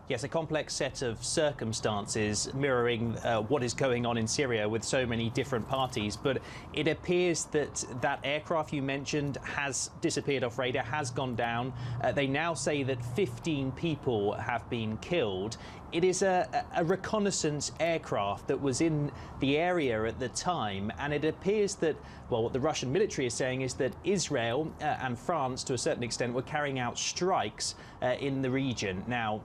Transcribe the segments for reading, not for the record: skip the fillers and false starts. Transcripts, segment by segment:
Yes, a complex set of circumstances mirroring what is going on in Syria with so many different parties. But it appears that that aircraft you mentioned has disappeared off radar, has gone down. They now say that 15 people have been killed. It is a reconnaissance aircraft that was in the area at the time, and it appears that, well, what the Russian military is saying is that Israel and France, to a certain extent, were carrying out strikes in the region. Now,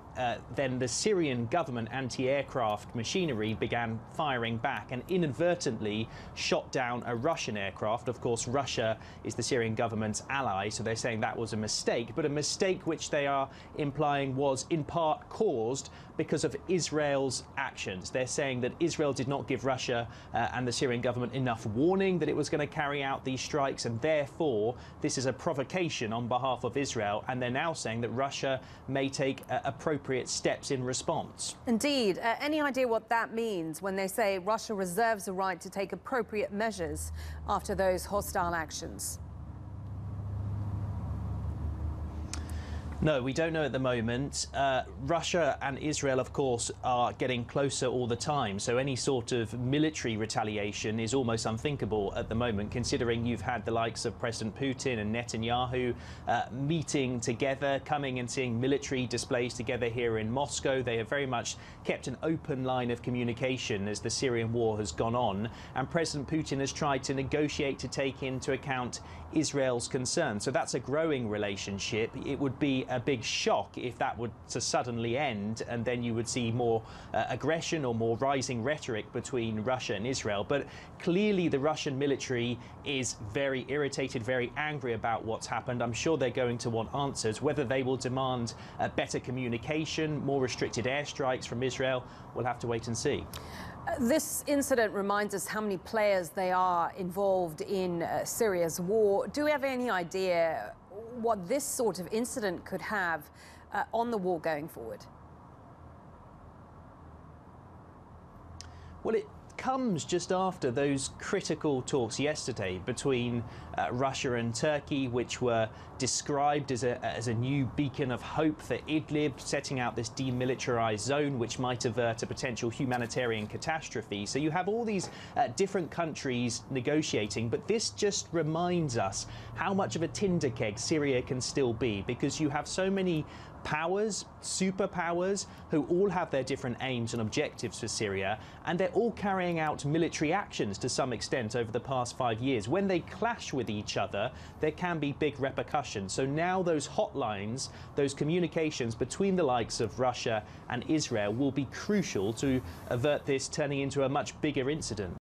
then the Syrian government anti-aircraft machinery began firing back and inadvertently shot down a Russian aircraft. Of course, Russia is the Syrian government's ally, so they're saying that was a mistake, but a mistake which they are implying was in part caused because of Israel's actions. They're saying that Israel did not give Russia and the Syrian government enough warning that it was going to carry out these strikes, and therefore this is a provocation on behalf of Israel, and they're now saying that Russia may take appropriate steps in response. Indeed. Any idea what that means when they say Russia reserves the right to take appropriate measures after those hostile actions? No, we don't know at the moment. Russia and Israel, of course, are getting closer all the time. So any sort of military retaliation is almost unthinkable at the moment, considering you've had the likes of President Putin and Netanyahu meeting together, coming and seeing military displays together here in Moscow. They have very much kept an open line of communication as the Syrian war has gone on. And President Putin has tried to negotiate to take into account Israel's concerns. So that's a growing relationship. It would be a big shock if that would to suddenly end, and then you would see more aggression or more rising rhetoric between Russia and Israel. But clearly the Russian military is very irritated, very angry about what's happened. I'm sure they're going to want answers. Whether they will demand better communication, more restricted airstrikes from Israel, we'll have to wait and see. This incident reminds us how many players they are involved in Syria's war. Do we have any idea what this sort of incident could have on the war going forward? Well, it comes just after those critical talks yesterday between Russia and Turkey, which were described as a new beacon of hope for Idlib, setting out this demilitarized zone which might avert a potential humanitarian catastrophe. So you have all these different countries negotiating, but this just reminds us how much of a tinder keg Syria can still be, because you have so many powers, superpowers, who all have their different aims and objectives for Syria, and they're all carrying out military actions to some extent over the past 5 years. When they clash with each other, there can be big repercussions. So now those hotlines, those communications between the likes of Russia and Israel will be crucial to avert this turning into a much bigger incident.